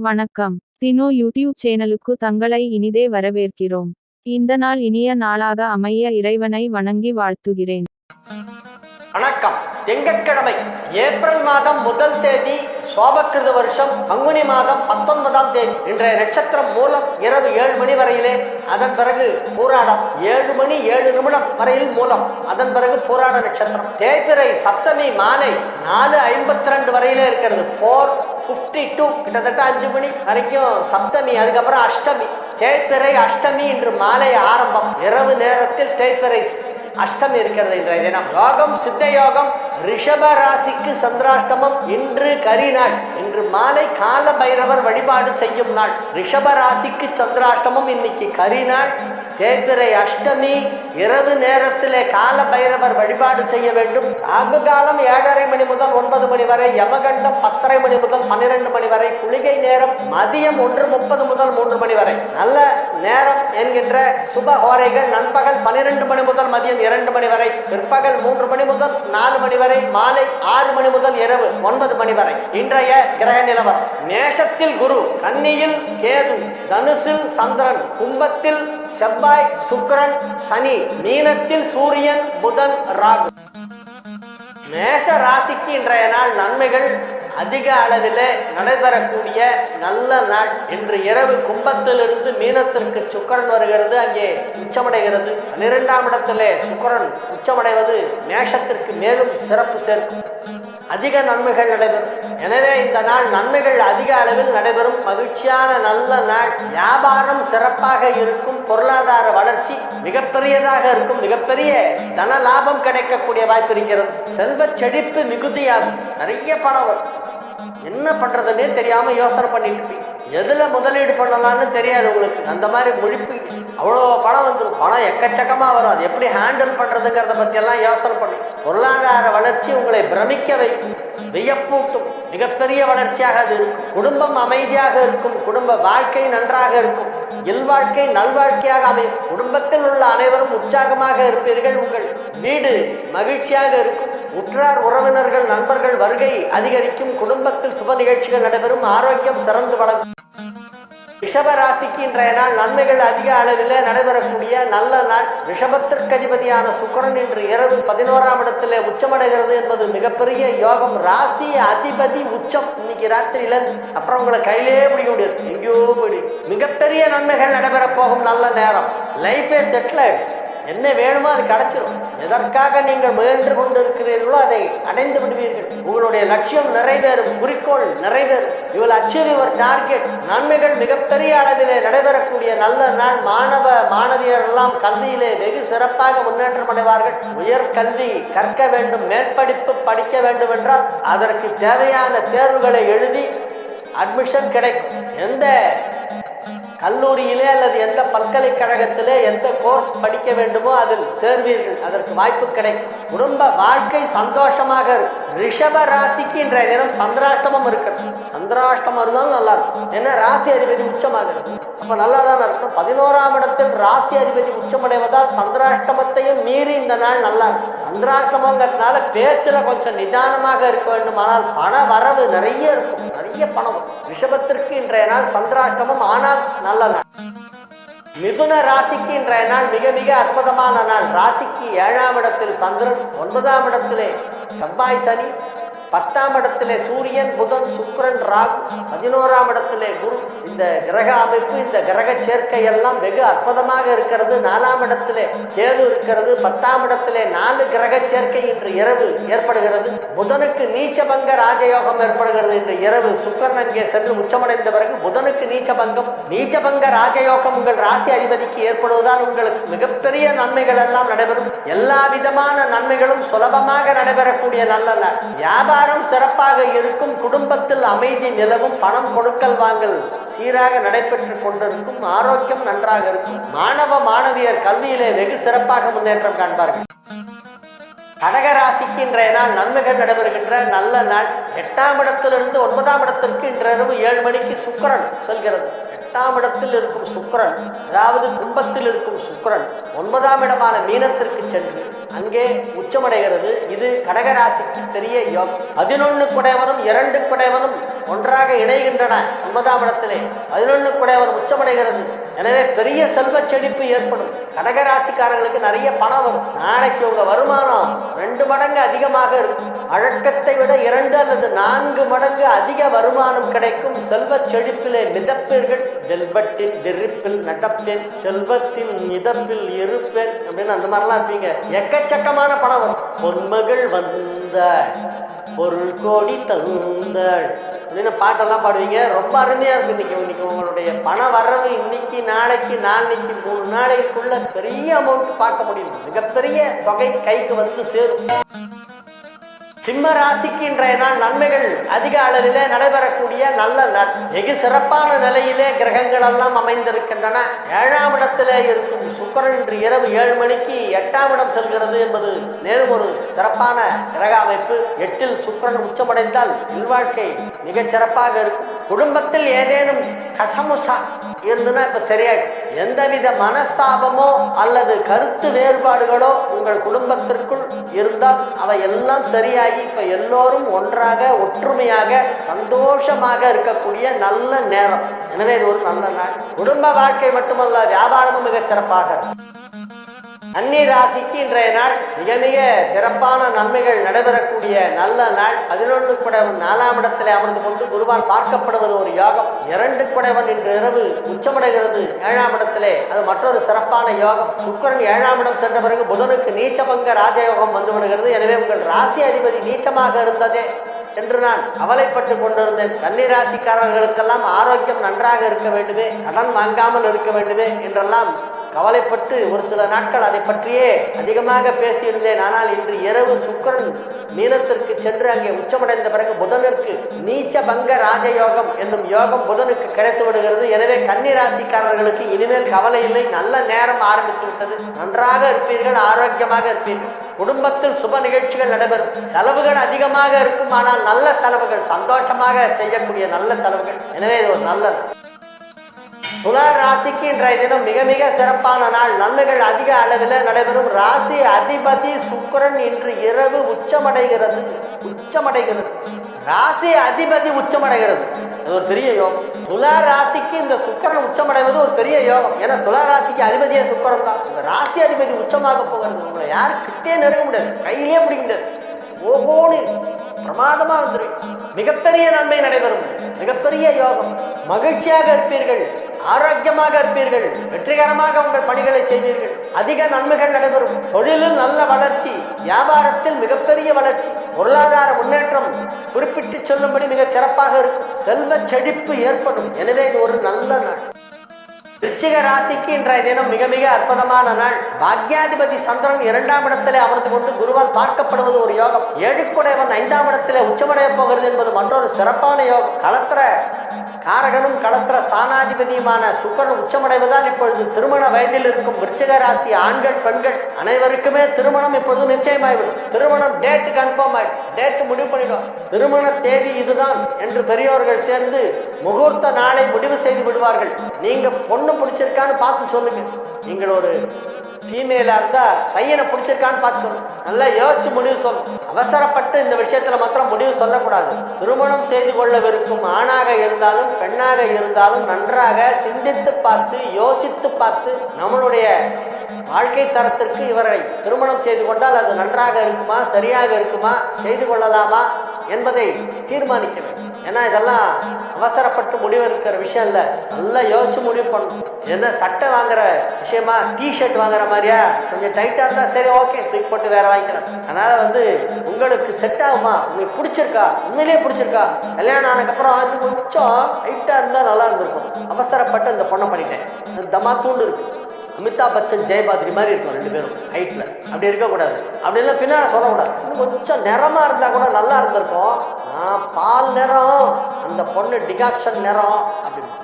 வணக்கம். தினோ யூடியூப் சேனலுக்கு தங்களை இனிதே வரவேற்கிறோம். இந்த நாள் இனிய நாளாக அமைய இறைவனை வணங்கி வாழ்த்துகிறேன். வணக்கம். திங்கட்கிழமை ஏப்ரல் மாதம் 1 தேதி சோபக்கிருத வருஷம் பங்குனி மாதம் 19ஆம் தேதி. இன்றைய நட்சத்திரம் மூலம் இரவு 7 மணி வரையிலே, அதன் பிறகு பூராடம் 7 மணி 7 நிமிடம் வரையில் மூலம், அதன் பிறகு பூராட நட்சத்திரம். தேய்பிறை சப்தமி மாலை 4:52 வரையிலே இருக்கிறது. 4:52 கிட்டத்தட்ட 5 மணி வரைக்கும் சப்தமி. அதுக்கப்புறம் அஷ்டமி. தேய்பிறை அஷ்டமி இன்று மாலை ஆரம்பம். இரவு நேரத்தில் தேய்பிறை அஷ்டமி இருக்கிறது. இன்றைய தினம் யோகம் சித்த யோகம். ரிஷப ராசிக்கு சந்திராஷ்டமம். இன்று கரி நாள். இன்று மாலை கால பைரவர் வழிபாடு செய்யும் நாள். ரிஷப ராசிக்கு சந்திராஷ்டமம். இன்னைக்கு கரி நாள். தேய்பிறை அஷ்டமி. இரவு நேரத்திலே கால பைரவர் வழிபாடு செய்ய வேண்டும். ராகு காலம் 7:30 மணி முதல் 9 மணி வரை. யமகண்டம் 10:30 மணி முதல் 12 மணி வரை. குளிகை நேரம் மதியம் 1:30 முதல் 3 மணி வரை. நல்ல நேரம் என்கின்ற சுப ஹோரைகள் நண்பகல் 12 மணி முதல் மதியம் 2 மணி வரை. பிற்பகல் 3 மணி முதல் 4 மணி வரை. மாலை 6 மணி முதல் இரவு 9 மணி வரை. இன்றைய கிரக நிலவரம்: மேஷத்தில் குரு, கன்னியில் கேது, தனுசில் சந்திரன், கும்பத்தில் செவ்வாய், சுக்கிரன், சனி, மீனத்தில் சூரியன், புதன், ராகு. மேஷ ராசிக்கு இன்றைய நாள் நன்மைகள் அதிக அளவில் நடைபெறக்கூடிய நல்ல நாள். இன்று இரவு கும்பத்திலிருந்து மீனத்திற்கு சுக்கிரன் வருகிறது, அங்கே உச்சமடைகிறது. 12ஆம் இடத்திலே சுக்கிரன் உச்சமடைவது மேஷத்திற்கு மேலும் சிறப்பு சேர்க்கும். அதிக நன்மைகள் நடைபெறும். எனவே இந்த நாள் நன்மைகள் அதிக அளவில் நடைபெறும். மகிழ்ச்சியான நல்ல நாள். வியாபாரம் சிறப்பாக இருக்கும். பொருளாதார வளர்ச்சி மிகப்பெரியதாக இருக்கும். மிகப்பெரிய தன லாபம் கிடைக்கக்கூடிய வாய்ப்பு இருக்கிறது. செல்வ செழிப்பு மிகுதியாகும். நிறைய பணம் வரும். என்ன பண்றதுன்னே தெரியாம யோசனை பண்ணிட்டு இருப்பீங்க. எதுல முதலீடு பண்ணலாம்னு தெரியாது உங்களுக்கு. அந்த மாதிரி முழிப்பு. அவ்வளோ பணம் வந்துடும். பணம் எக்கச்சக்கமா வரும். அது எப்படி ஹேண்டில் பண்றதுங்கிறத பத்தி எல்லாம் யோசனை பண்ணி பொருளாதார வளர்ச்சி உங்களை பிரமிக்க வைக்கும், வியப்பூட்டும். மிகப்பெரிய வளர்ச்சியாக அது இருக்கும். குடும்பம் அமைதியாக இருக்கும். குடும்ப வாழ்க்கை நன்றாக இருக்கும். இல்வாழ்க்கை நல்வாழ்க்கையாக அமையும். குடும்பத்தில் உள்ள அனைவரும் உற்சாகமாக இருப்பீர்கள். உங்கள் வீடு மகிழ்ச்சியாக இருக்கும். உற்றார் உறவினர்கள் நண்பர்கள் வருகை அதிகரிக்கும். குடும்பத்தில் சுப நிகழ்ச்சிகள் நடைபெறும். ஆரோக்கியம் சிறந்து வழங்கும். ரிஷப ராசிக்கு இன்றைய நாள் நன்மைகள் அதிக அளவில் நடைபெறக்கூடிய நல்ல நாள். ரிஷபத்திற்கு அதிபதியான சுக்கிரன் இன்று இரவு 11ஆம் இடத்திலே உச்சமடைகிறது என்பது மிகப்பெரிய யோகம். ராசி அதிபதி உச்சம் இன்னைக்கு ராத்திரியில. அப்புறம் உங்களை கையிலே பிடிக்க முடியாது, எங்கேயோ போய். மிகப்பெரிய நன்மைகள் நடைபெற போகும் நல்ல நேரம். லைஃபே செட்டில் ஆயிடும். என்ன வேணுமோ அது கிடைச்சிடும். எதற்காக நீங்கள் முயன்று கொண்டிருக்கிறீர்களோ அதை அடைந்து விடுவீர்கள். உங்களுடைய லட்சியம் நிறைவேறும். குறிக்கோள் நிறைவேறும். You will achieve your target. நன்மைகள் மிகப்பெரிய அளவிலே நடைபெறக்கூடிய நல்ல நாள். மாணவ மாணவியர் எல்லாம் கல்வியிலே வெகு சிறப்பாக முன்னேற்றம் அடைவார்கள். உயர்கல்வி கற்க வேண்டும், மேற்படிப்பு படிக்க வேண்டும் என்றால் அதற்கு தேவையான தேர்வுகளை எழுதி அட்மிஷன் கிடைக்கும். எந்த கல்லூரியிலே அல்லது எந்த பல்கலைக்கழகத்திலே எந்த கோர்ஸ் படிக்க வேண்டுமோ அதில் சேர்வீர்கள். அதற்கு வாய்ப்பு கிடைக்கும். குடும்ப வாழ்க்கை சந்தோஷமாக இருக்கும். ரிஷப ராசிக்கு இன்றைய தினம் சந்திராஷ்டமம் இருக்கிறது. சந்திராஷ்டமம் இருந்தாலும் நல்லா இருக்கும். ஏன்னா ராசி அதிபதி உச்சமாகிறது. அப்ப நல்லா தான் இருக்கும். 11ஆம் இடத்தில் ராசி அதிபதி உச்சமடைவதால் சந்திராஷ்டமத்தையும் மீறி இந்த நாள் நல்லா இருக்கும். சந்திராஷ்டமங்கிறதுனால பேச்சுல கொஞ்சம் நிதானமாக இருக்க வேண்டும். ஆனால் பண வரவு நிறைய இருக்கும். நிறைய பணம். ரிஷபத்திற்கு இன்றைய நாள் சந்திராஷ்டமம். ஆனால் நல்ல நாள். மிதுன ராசிக்கு இன்றைய நாள் மிக மிக அற்புதமான நாள். ராசிக்கு 7ஆம் இடத்தில் சந்திரன், 9ஆம் இடத்திலே செவ்வாய் சனி, 10ஆம் இடத்திலே சூரியன் புதன் சுக்கிரன் ராகு, 11ஆம் இடத்திலே குரு. இந்த கிரக அமைப்பு, இந்த கிரக சேர்க்கை எல்லாம் வெகு அற்புதமாக இருக்கிறது. 4ஆம் இடத்திலே கேது இருக்கிறது. 10ஆம் இடத்திலே 4 கிரக சேர்க்கை இன்று இரவு ஏற்படுகிறது. புதனுக்கு நீச்சபங்க ராஜயோகம் ஏற்படுகிறது இன்று இரவு. சுக்கிரன் அங்கே சென்று உச்சமடைந்த பிறகு புதனுக்கு நீச்சபங்கம். நீச்சபங்க ராஜயோகம் உங்கள் ராசி அதிபதிக்கு ஏற்படுவதால் உங்களுக்கு மிகப்பெரிய நன்மைகள் எல்லாம் நடைபெறும். எல்லா விதமான நன்மைகளும் சுலபமாக நடைபெறக்கூடிய நல்ல நாள். வியாபாரம் சிறப்பாக இருக்கும். குடும்பத்தில் அமைதி நிலவும். பணம் கொடுக்கல் வாங்கல் சீராக நடைபெற்றுக் கொண்டிருக்கும். ஆரோக்கியம் நன்றாக இருக்கும். மாணவ மாணவியர் கல்வியிலே வெகு சிறப்பாக முன்னேற்றம் காண்பார்கள். கடகராசிக்கு இன்றைய நாள் நன்மைகள் நடைபெறுகின்ற நல்ல நாள். 8ஆம் இடத்திலிருந்து 9ஆம் இடத்திற்கு இன்றிரவு 7 மணிக்கு சுக்கிரன் செல்கிறது. 8ஆம் இடத்தில் இருக்கும் சுக்கிரன், அதாவது கும்பத்தில் இருக்கும் சுக்கிரன் 9ஆம் இடமான மீனத்திற்கு சென்று அங்கே உச்சமடைகிறது. இது கடகராசிக்கு பெரிய யோகம். 11 குடைவனும் 2 குடைவனும் ஒன்றாக இணைகின்றன 9ஆம் இடத்திலே. 11 குடையவன் உச்சமடைகிறது. எனவே பெரிய செல்வ செழிப்பு ஏற்படும். கடகராசிக்காரர்களுக்கு நிறைய பணம் வரும். நாளைக்கு உங்க வருமானம் 2 மடங்கு அதிகமாக இருக்கும். வழக்கத்தை விட 2 அல்லது 4 மடங்கு அதிக வருமானம் கிடைக்கும். செல்வ செழிப்பிலே மிதப்பீர்கள். வெல்வெட்டின் விரிப்பில் நடப்பேன், செல்வத்தின் மிதப்பில் இருப்பேன் அப்படின்னு அந்த மாதிரிலாம் இருப்பீங்க. எக்கச்சக்கமான பணம் வரும். பொன்மகள் வந்தாள், பொருள் கோடி தந்தாள் அப்படின்னு பாட்டெல்லாம் பாடுவீங்க. ரொம்ப அருமையா இருக்கு. இன்னைக்கு உங்களுடைய பண வரவு இன்னைக்கு நாளைக்கு நாளைக்கு 3 நாளைக்குள்ள பெரிய அமௌண்ட் பார்க்க முடியும். மிகப்பெரிய தொகை கைக்கு வந்து சேரும். சிம்ம ராசிக்கு இன்றைய நாள் நன்மைகள் அதிக அளவிலே நடைபெறக்கூடிய நல்ல நாள். வெகு சிறப்பான நிலையிலே கிரகங்கள் எல்லாம் அமைந்திருக்கின்றன. 7ஆம் இடத்திலே இருக்கும் சுக்கிரன் இன்று இரவு 7 மணிக்கு 8ஆம் இடம் செல்கிறது என்பது மேலும் ஒரு சிறப்பான கிரக அமைப்பு. 8இல் சுக்கிரன் உச்சமடைந்தால் இல்வாழ்க்கை மிகச் சிறப்பாக இருக்கும். குடும்பத்தில் ஏதேனும் கசமுசா இருந்துன்னா இப்ப சரியாயிடும். எந்தவித மனஸ்தாபமோ அல்லது கருத்து வேறுபாடுகளோ உங்கள் குடும்பத்திற்குள் இருந்தால் அவை எல்லாம் சரியாகி இப்ப எல்லோரும் ஒன்றாக ஒற்றுமையாக சந்தோஷமாக இருக்கக்கூடிய நல்ல நேரம். எனவே இது ஒரு நல்ல நாள். குடும்ப வாழ்க்கை மட்டுமல்ல, வியாபாரமும் மிகச் சிறப்பாக. கன்னி ராசிக்கு இன்றைய நாள் மிக மிக சிறப்பான நன்மைகள் நடைபெறக்கூடிய நல்ல நாள். 11 குடைவன் 4ஆம் இடத்திலே அமர்ந்து கொண்டு குருவால் பார்க்கப்படுவது ஒரு யோகம். 2 குடைவன் இன்று இரவு உச்சமடைகிறது 7ஆம் இடத்திலே. அது மற்றொரு சிறப்பான யோகம். சுக்கிரன் 7ஆம் இடம் சென்ற பிறகு புதனுக்கு நீச்சபங்க ராஜயோகம் வந்து விடுகிறது. எனவே உங்கள் ராசி அதிபதி நீச்சமாக இருந்ததே என்று நான் கவலைப்பட்டு கொண்டிருந்தேன். கன்னி ராசிக்காரர்களுக்கெல்லாம் ஆரோக்கியம் நன்றாக இருக்க வேண்டுமே, கடன் வாங்காமல் இருக்க வேண்டுமே என்றெல்லாம் கவலைப்பட்டு ஒரு சில நாட்கள் அதை பற்றியே அதிகமாக பேசியிருந்தேன். ஆனால் இன்று இரவு சுக்கிரன் மீனத்திற்கு சென்று அங்கே உச்சமடைந்த பிறகு புதனுக்கு நீச்ச பங்க ராஜயோகம் என்னும் யோகம் புதனுக்கு கிடைத்து விடுகிறது. எனவே கன்னி ராசிக்காரர்களுக்கு இனிமேல் கவலை இல்லை. நல்ல நேரம் ஆரம்பித்து விட்டது. நன்றாக இருப்பீர்கள், ஆரோக்கியமாக இருப்பீர்கள். குடும்பத்தில் சுப நிகழ்ச்சிகள் நடைபெறும். செலவுகள் அதிகமாக இருக்கும், ஆனால் நல்ல செலவுகள், சந்தோஷமாக செய்யக்கூடிய நல்ல செலவுகள். எனவே இது ஒரு நல்ல துலா ராசிக்கு இன்றைய தினம் மிக மிக சிறப்பான நாள். நன்மைகள் அதிக அளவில் நடைபெறும். ராசி அதிபதி சுக்கிரன் இன்று இரவு உச்சமடைகிறது. ராசி அதிபதி உச்சமடைகிறது. அது ஒரு பெரிய யோகம். துலா ராசிக்கு இந்த சுக்கிரன் உச்சமடைவது ஒரு பெரிய யோகம். ஏன்னா துலா ராசிக்கு அதிபதியே சுக்கிரன் தான். இந்த ராசி அதிபதி உச்சமாக போகிறது. உங்களை யாரும் கிட்டே நெருங்க முடியாது, கையிலே பிடிக்க முடியாது. ஓகோடு பிரமாதமா வந்துடும். மிகப்பெரிய நன்மை நடைபெறும். மிகப்பெரிய யோகம். மகிழ்ச்சியாக இருப்பீர்கள், ஆரோக்கியமாக இருப்பீர்கள், வெற்றிகரமாக உங்கள் பணிகளை செய்வீர்கள். அதிக நன்மைகள் நடைபெறும். தொழிலில் நல்ல வளர்ச்சி, வியாபாரத்தில் மிகப்பெரிய வளர்ச்சி, பொருளாதார முன்னேற்றம் குறிப்பிட்டு சொல்லும்படி மிக சிறப்பாக இருக்கும். செல்வ செழிப்பு ஏற்படும். எனவே இது ஒரு நல்ல நாள். விருச்சிக ராசிக்கு இன்றைய தினம் மிக மிக அற்புதமான நாள். பாக்யாதிபதி சந்திரன் 2ஆம் இடத்திலே அமர்ந்து கொண்டு குருவால் பார்க்கப்படுவது ஒரு யோகம். 7 குடைவன் 5ஆம் இடத்திலே உச்சமடைய போகிறது என்பது மற்றொரு சிறப்பான யோகம். களத்திர காரகனும் களத்திர ஸ்தானாதிபதியுமான சுக்கிரன் உச்சமடைவதால் இப்பொழுது திருமண வயதில் இருக்கும் விருச்சிக ராசி ஆண்கள் பெண்கள் அனைவருக்குமே திருமணம் இப்பொழுது நிச்சயமாகிவிடும். திருமணம் டேட் கன்ஃபார்ம் ஆயிடும். டேட் முடிவு பண்ணிடும். திருமண தேதி இதுதான் என்று பெரியோர்கள் சேர்ந்து முகூர்த்த நாளை முடிவு செய்து விடுவார்கள். நீங்க பொண்ணு பிடிச்சிருக்கான்னு பார்த்து சொல்லுங்க. நீங்கள் ஒரு ஃபீமேலா இருந்தா பையனை பிடிச்சிருக்கான்னு பார்த்து சொல்லு. நல்லா யோசிச்சு முடிவு சொல்லணும். அவசரப்பட்டு இந்த விஷயத்துல மாத்திரம் முடிவு சொல்லக்கூடாது. திருமணம் செய்து கொள்ளவிருக்கும் ஆணாக இருந்தாலும் பெண்ணாக இருந்தாலும் நன்றாக சிந்தித்து பார்த்து யோசித்து பார்த்து நம்மளுடைய வாழ்க்கை தரத்திற்கு இவரை திருமணம் செய்து கொண்டால் அது நன்றாக இருக்குமா, சரியாக இருக்குமா, செய்து கொள்ளலாமா என்பதை தீர்மானிக்க வேண்டும். ஏன்னா இதெல்லாம் அவசரப்பட்டு முடிவெடுக்கிற விஷயம் இல்லை. நல்லா யோசிச்சு முடிவு பண்ணணும். என்ன சட்டை வாங்குற விஷயமா, டிஷர்ட் வாங்குற மாதிரியா, கொஞ்சம் டைட்டா இருந்தா சரி, ஓகே, தூக்கி போட்டு வேற வாங்கிக்கலாம். அதனால உங்களுக்கு செட் ஆகுமா, உங்களுக்கு பிடிச்சிருக்கா, உண்மையிலேயே பிடிச்சிருக்கா, கல்யாணம் ஆனதுக்கப்புறம் கொஞ்சம் டைட்டா இருந்தா நல்லா இருந்திருக்கும். அவசரப்பட்டு இந்த பொண்ணை பண்ணிட்டேன். தமா தூண்டு இருக்கு. அமிதாப் பச்சன் ஜெயபாத்ரி மாதிரி இருக்கும் 2 பேரும் ஹைட்ல. அப்படி இருக்கக்கூடாது. அப்படிலாம் பின்னால சொல்லக்கூடாது. இன்னும் கொஞ்சம் நிறமா இருந்தா கூட நல்லா இருந்திருக்கும். பால் நிறம், அந்த பொண்ணு டிகாக்ஷன் நிறம் அப்படின்னு.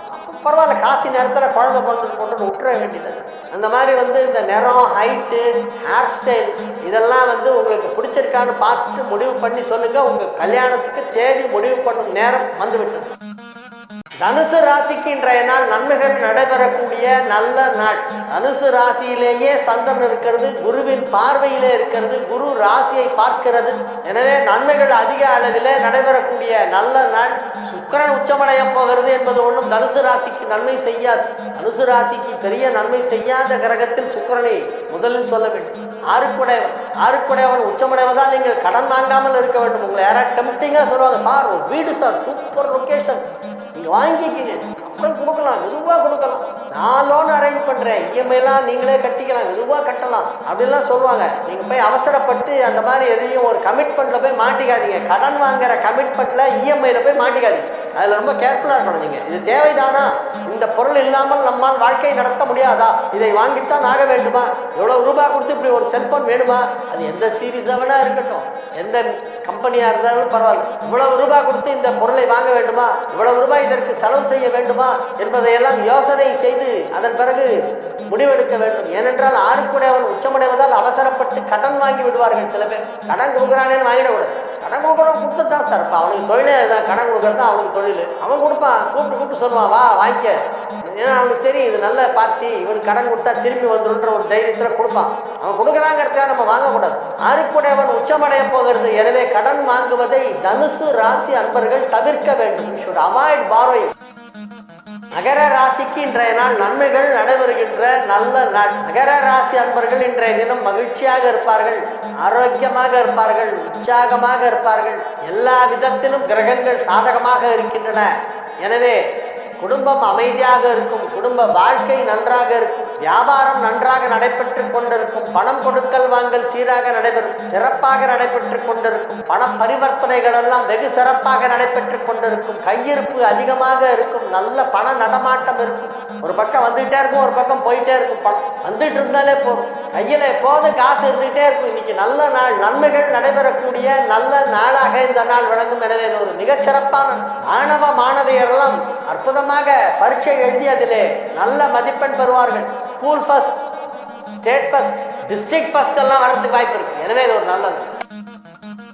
பரவாயில்ல, காஃபி நேரத்தில் குழந்தை பிறந்து கொண்டு விட்டுற வேண்டியது. அந்த மாதிரி இந்த நிறம், ஹைட்டு, ஹேர் ஸ்டைல் இதெல்லாம் உங்களுக்கு பிடிச்சிருக்கான்னு பார்த்துட்டு முடிவு பண்ணி சொல்லுங்க. உங்க கல்யாணத்துக்கு தேதி முடிவு பண்ணும் நேரம் வந்துவிட்டது. தனுசு ராசிக்கு இன்றைய நாள் நன்மைகள் நடைபெறக்கூடிய நல்ல நாள். தனுசு ராசியிலேயே சந்திரன் இருக்கிறது, குருவின் பார்வையிலே இருக்கிறது, குரு ராசியை பார்க்கிறது. எனவே நன்மைகள் அதிக அளவிலே நடைபெறக்கூடிய நல்ல நாள். சுக்கிரன் உச்சமடைய போகிறது என்பது ஒன்றும் தனுசு ராசிக்கு நன்மை செய்யாது. தனுசு ராசிக்கு பெரிய நன்மை செய்யாத கிரகத்தில் சுக்கிரனை முதலில் சொல்ல வேண்டும். ஆறுக்குடையவன் உச்சமடைவதால் நீங்கள் கடன் வாங்காமல் இருக்க வேண்டும். உங்களை யாராவது டெம்ப்டிங்காக சொல்லுவாங்க, சார் ஒரு வீடு சார், சூப்பர் லொக்கேஷன், நீங்க வாங்கிக்கிங்க, அப்புறம் கொடுக்கலாம், மெதுவாக கொடுக்கலாம், நான் லோன் அரேஞ்ச் பண்றேன், இஎம்ஐலாம் நீங்களே கட்டிக்கலாம், மெதுவாக கட்டலாம் அப்படின்லாம் சொல்லுவாங்க. நீங்க போய் அவசரப்பட்டு அந்த மாதிரி எதையும் ஒரு கமிட்மெண்ட்ல போய் மாட்டிக்காதீங்க. கடன் வாங்குற கமிட்மெண்ட்ல இஎம்ஐல போய் மாட்டிக்காதீங்க. அதுல ரொம்ப கேர்ஃபுல்லா இருக்கணும். நீங்க இது தேவைதானா, இந்த பொருள் இல்லாமல் நம்மால் வாழ்க்கை நடத்த முடியாதா, இதை வாங்கித்தான் ஆக வேண்டுமா, எவ்வளவு ரூபாய் கொடுத்து இப்படி ஒரு செல்போன் வேணுமா, அது எந்த சீரீஸா வேணா இருக்கட்டும், எந்த கம்பெனியா இருந்தாலும் பரவாயில்ல, இவ்வளவு ரூபாய் கொடுத்து இந்த பொருளை வாங்க வேண்டுமா, இவ்வளவு ரூபாய் இதற்கு செலவு செய்ய வேண்டுமா என்பதையெல்லாம் யோசனை செய்து அதன் பிறகு முடிவெடுக்க வேண்டும். ஏனென்றால் ஆறுக்குடையவன் உச்சமடைவதால் அவசரப்பட்டு கடன் வாங்கி விடுவார்கள். சில பேர் கடன் கொடுக்குறானேன்னு வாங்கிடக்கூடாது. கடன் கொடுக்குறவன் கொடுத்துட்டான் சார், இப்போ அவனுக்கு தொழிலே தான், கடன் கொடுக்குறது தான் அவனுக்கு தொழில். அவன் கொடுப்பான், கூப்பிட்டு சொல்லுவான், வா வாங்கிக்க, ஏன்னா அவனுக்கு தெரியும் இது நல்ல பார்ட்டி, இவனுக்கு கடன் கொடுத்தா திரும்பி வந்துடுன்ற ஒரு தைரியத்தில் கொடுப்பான். அவன் கொடுக்குறாங்கிறதுக்காக நம்ம வாங்கக்கூடாது. ஆறுக்குடையவன் உச்சமடைய போகிறது. எனவே கடன் வாங்குவதை தனுசு ராசி அன்பர்கள் தவிர்க்க வேண்டும். should avoid borrowing. மகர ராசிக்கு இன்றைய நாள் நன்மைகள் நடைபெறுகின்ற நல்ல நாள். மகர ராசி அன்பர்கள் இன்றைய தினம் மகிழ்ச்சியாக இருப்பார்கள், ஆரோக்கியமாக இருப்பார்கள், உற்சாகமாக இருப்பார்கள். எல்லா விதத்திலும் கிரகங்கள் சாதகமாக இருக்கின்றன. எனவே குடும்பம் அமைதியாக இருக்கும், குடும்ப வாழ்க்கை நன்றாக இருக்கும், வியாபாரம் நன்றாக நடைபெற்று கொண்டிருக்கும், பணம் கொடுக்கல் வாங்கல் சீராக நடைபெறும், சிறப்பாக நடைபெற்று கொண்டிருக்கும், பண பரிவர்த்தனைகள் எல்லாம் வெகு சிறப்பாக நடைபெற்று கொண்டிருக்கும், கையிருப்பு அதிகமாக இருக்கும், நல்ல பண நடமாட்டம் இருக்கும். ஒரு பக்கம் வந்துகிட்டே இருக்கும், ஒரு பக்கம் போயிட்டே இருக்கும். பணம் வந்துட்டு இருந்தாலே போதும், கையில எப்போதும் காசு இருந்துகிட்டே இருக்கும். இன்னைக்கு நல்ல நாள், நன்மைகள் நடைபெறக்கூடிய நல்ல நாளாக இந்த நாள் விளங்கும். எனவே ஒரு மிகச்சிறப்பான மாணவ மாணவியரெல்லாம் அற்புதமாக பரீட்சை எழுதியதிலே நல்ல மதிப்பெண் பெறுவார்கள். School first, state first, district first எல்லாம் வரதுக்கு வாய்ப்பு இருக்கு. எனவே இது ஒரு நல்லது.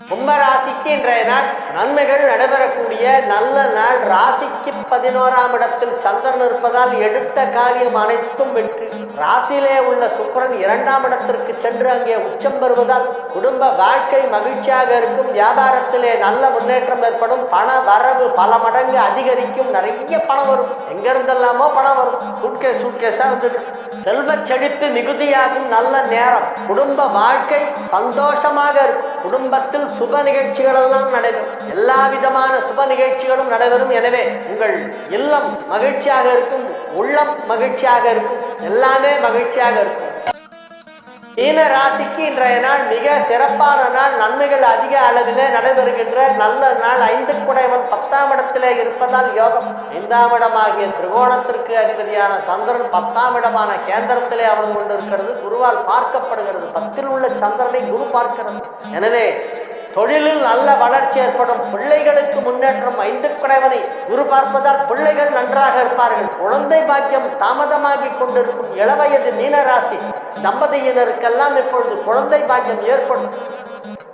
கும்பராசிக்கு இன்றைய நாள் நன்மைகள் நடைபெறக்கூடிய நல்ல நாள். ராசிக்கு 11ஆம் இடத்தில் சந்திரன் இருப்பதால் எடுத்த காரியம் அனைத்தும் வெற்றி. ராசியிலே உள்ள சுக்கிரன் 2ஆம் இடத்திற்கு சென்று அங்கே உச்சம் பெறுவதால் குடும்ப வாழ்க்கை மகிழ்ச்சியாக இருக்கும். வியாபாரத்திலே நல்ல முன்னேற்றம் ஏற்படும். பண வரவு பல மடங்கு அதிகரிக்கும். நிறைய பணம் வரும், எங்க இருந்தெல்லாமோ பணம் வரும், சூட்கேஸா வந்துட்டு. செல்வ செழிப்பு மிகுதியாகும் நல்ல நேரம். குடும்ப வாழ்க்கை சந்தோஷமாக இருக்கும். குடும்பத்தில் சுப நிகழ்ச்சிகள் எல்லாம் நடைபெறும். எல்லா விதமான சுப நிகழ்ச்சிகளும் நடைபெறும். எனவே உங்கள் இல்லம் மகிழ்ச்சியாக இருக்கும், உள்ளம் மகிழ்ச்சியாக இருக்கும், எல்லாமே மகிழ்ச்சியாக இருக்கும். மீன ராசிக்கு இன்றைய நாள் மிக சிறப்பான நாள். நன்மைகள் அதிக அளவிலே நடைபெறுகின்ற நல்ல நாள். 5 குடையவன் 10ஆம் இடத்திலே இருப்பதால் யோகம். 5ஆம் இடமாகிய திரிகோணத்திற்கு அதிபதியான சந்திரன் 10ஆம் இடமான கேந்திரத்திலே அமர்ந்து கொண்டிருக்கிறது. குருவால் பார்க்கப்படுகிறது. 10இல் உள்ள சந்திரனை குரு பார்க்கிறது. எனவே தொழிலில் நல்ல வளர்ச்சி ஏற்படும். பிள்ளைகளுக்கு முன்னேற்றம். 5 குடையவனை குரு பார்ப்பதால் பிள்ளைகள் நன்றாக இருப்பார்கள். குழந்தை பாக்கியம் தாமதமாகி கொண்டிருக்கும் இளவயது மீனராசி தம்பதியினருக்கெல்லாம் இப்பொழுது குழந்தை பாக்கியம் ஏற்படும்,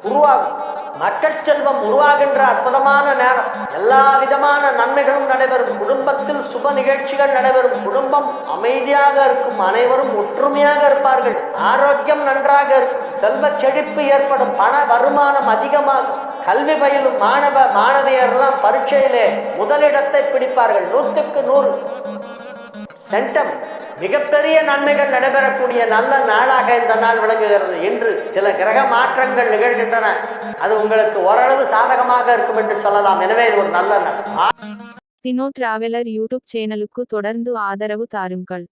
உருவாகும். மக்கள் செல்வம் உருவாகின்ற அற்புதமான நேரம். எல்லா விதமான நன்மைகளும் நடைபெறும். குடும்பத்தில் சுப நிகழ்ச்சிகள் நடைபெறும். குடும்பம் அமைதியாக இருக்கும். அனைவரும் ஒற்றுமையாக இருப்பார்கள். ஆரோக்கியம் நன்றாக இருக்கும். செல்வ செழிப்பு ஏற்படும். பண வருமானம் அதிகமாகும். கல்வி பயிலும் மாணவ மாணவியரெல்லாம் பரீட்சையிலே முதலிடத்தை பிடிப்பார்கள். 100க்கு 100 சென்டம். மிகப்பெரிய நன்மைகள் நடைபெறக்கூடிய நல்ல நாளாக இந்த நாள் விளங்குகிறது. இன்று சில கிரக மாற்றங்கள் நிகழ்கின்றன. அது உங்களுக்கு ஓரளவு சாதகமாக இருக்கும் என்று சொல்லலாம். எனவே இது ஒரு நல்ல நாள். தினோ டிராவலர் யூடியூப் சேனலுக்கு தொடர்ந்து ஆதரவு தாருங்கள்.